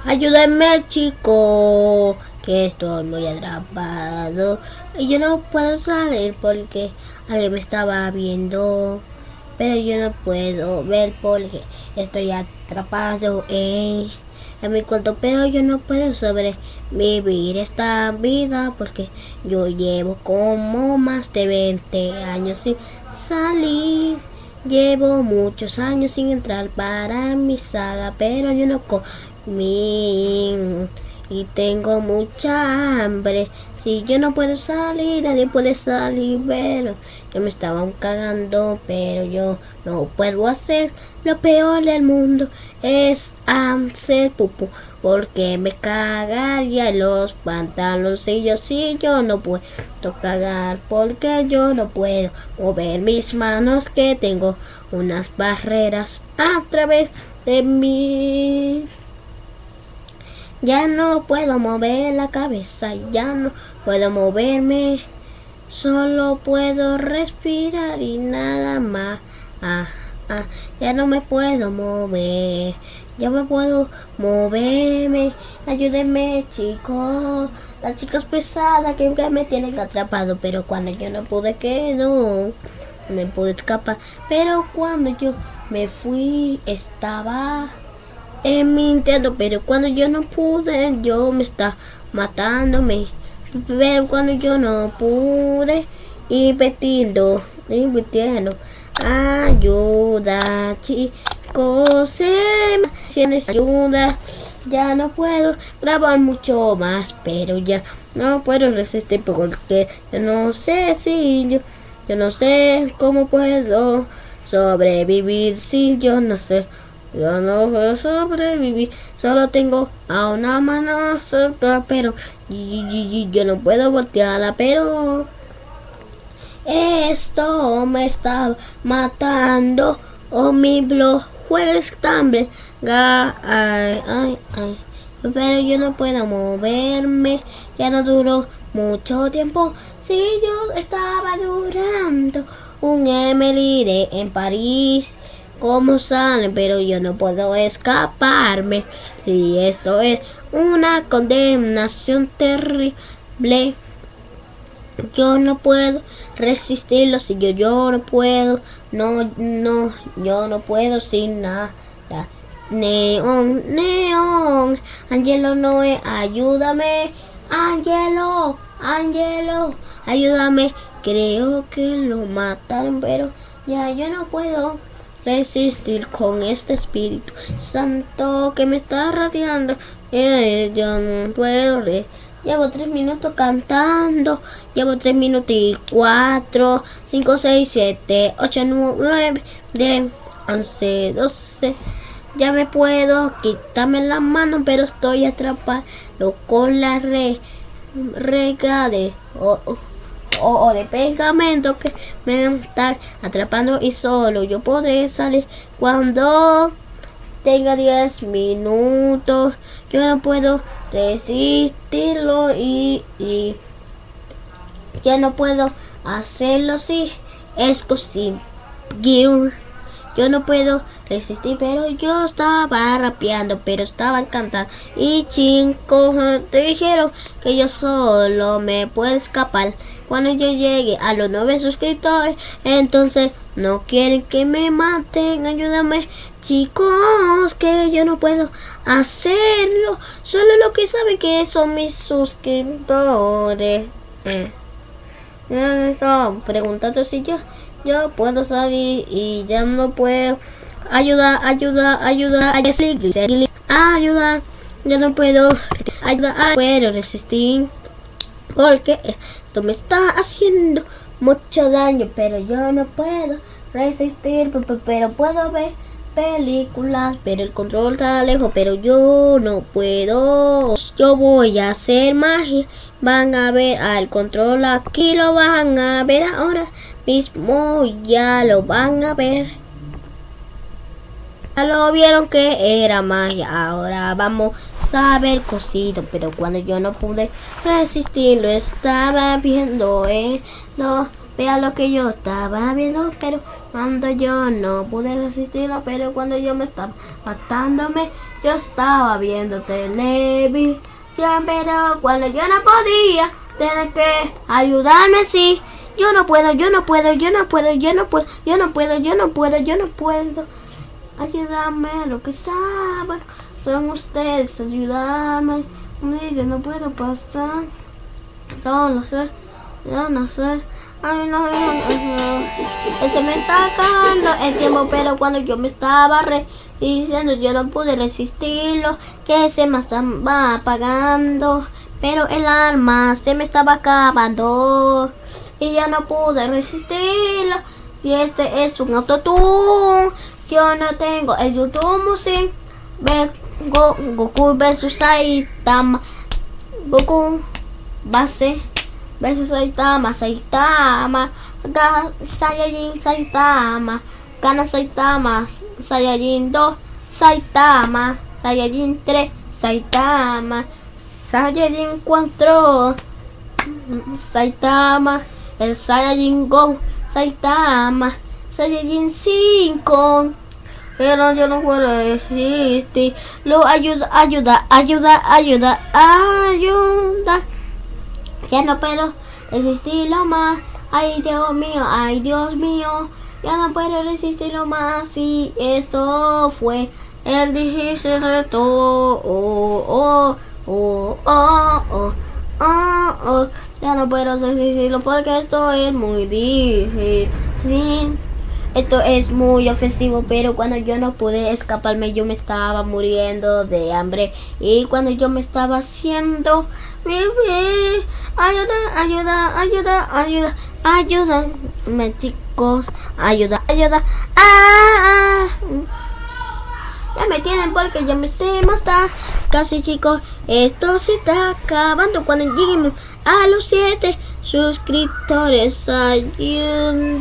Ayúdenme, chico, que estoy muy atrapado. Y yo no puedo salir porque alguien me estaba viendo. Pero yo no puedo ver porque estoy atrapado en mi cuarto. Pero yo no puedo sobrevivir esta vida porque yo llevo como más de 20 años sin salir. Llevo muchos años sin entrar para mi sala, pero yo no comí y tengo mucha hambre. Si yo no puedo salir, nadie puede salir, pero yo me estaba cagando, pero yo no puedo hacer. Lo peor del mundo es hacer pupú, porque me cagaría en los pantaloncillos si yo no puedo cagar, porque yo no puedo mover mis manos, que tengo unas barreras a través de mí. Ya no puedo mover la cabeza, ya no puedo moverme, solo puedo respirar y nada más. Ya no me puedo mover, ya me puedo moverme. Ayúdenme, chicos, las chicas pesadas que me tienen atrapado, pero cuando yo no pude, que no me pude escapar. Pero cuando yo me fui estaba en mi intento, pero cuando yo no pude, yo me está matándome. Pero cuando yo no pude, invirtiendo, ayuda, chicos, si necesito ayuda, ya no puedo grabar mucho más, pero ya no puedo resistir porque yo no sé si yo no sé cómo puedo sobrevivir si yo no sé. Yo no puedo sobrevivir, solo tengo a una mano suelta, pero yo no puedo voltearla, pero esto me está matando. Oh, mi blog juez también. Pero yo no puedo moverme, ya no duró mucho tiempo. Si yo estaba durando un Emily en París, cómo salen, pero yo no puedo escaparme. Si esto es una condenación terrible, yo no puedo resistirlo. Si yo no puedo, yo no puedo sin nada. Neón, Angelo Noé, ayúdame, Angelo, ayúdame. Creo que lo mataron, pero ya yo no puedo resistir con este Espíritu Santo que me está radiando. Yo no puedo. Llevo 3 minutos cantando. Llevo 3 minutos y 4, 5, 6, 7, 8, 9, 10, 11, 12. Ya me puedo quitarme la mano, pero estoy atrapado con la rega de o de pegamento que me están atrapando, y solo yo podré salir cuando tenga 10 minutos. Yo no puedo resistirlo y ya no puedo hacerlo si es conseguir. Yo no puedo resistir, pero yo estaba rapeando, pero estaban cantando. Y chicos te dijeron que yo solo me puedo escapar cuando yo llegue a los 9 suscriptores. Entonces no quieren que me maten. Ayúdame, chicos, que yo no puedo hacerlo. Solo lo que saben que son mis suscriptores. Me estaban preguntando si yo puedo salir y ya no puedo. Ayuda, yo no puedo resistir porque esto me está haciendo mucho daño, pero yo no puedo resistir, pero puedo ver películas, pero el control está lejos, pero yo no puedo. Yo voy a hacer magia, van a ver al control aquí, lo van a ver ahora mismo, ya lo van a ver. Ya lo vieron que era magia, ahora vamos a ver cosido, pero cuando yo no pude resistir, lo estaba viendo, no, vea lo que yo estaba viendo, pero cuando yo no pude resistirlo, pero cuando yo me estaba matándome, yo estaba viendo televisión, pero cuando yo no podía, tener que ayudarme, sí. Yo no puedo, yo no puedo, yo no puedo, yo no puedo, yo no puedo, yo no puedo, yo no puedo. Ayúdame, lo que saben son ustedes, ayúdame. Yo no puedo pasar. Yo no sé, yo no sé. Ay, no, se me está acabando el tiempo, pero cuando yo me estaba resistiendo, yo no pude resistirlo, que se me estaba apagando, pero el alma se me estaba acabando y ya no pude resistirlo. Si este es un autotune, yo no tengo el YouTube Music. Goku versus Saitama, Goku base versus Saitama, Saiyajin Saitama, gana Saitama, Saiyajin 2, Saitama, Saiyajin 3, Saitama, Saiyajin 4, Saitama, el Saiyajin Go, Saitama, Saiyajin 5, pero yo no puedo resistir, ayuda. Ya no puedo resistirlo más. Ay, Dios mío. Ya no puedo resistirlo más. Y esto fue el difícil reto. Ya no puedo resistirlo porque esto es muy difícil. Esto es muy ofensivo, pero cuando yo no pude escaparme, yo me estaba muriendo de hambre. Y cuando yo me estaba haciendo bebé, ayúdame, chicos, ayuda. Ya me tienen porque ya me estoy matando. Casi, chicos, esto se está acabando. Cuando lleguemos a los 7 suscriptores, ayúdenme.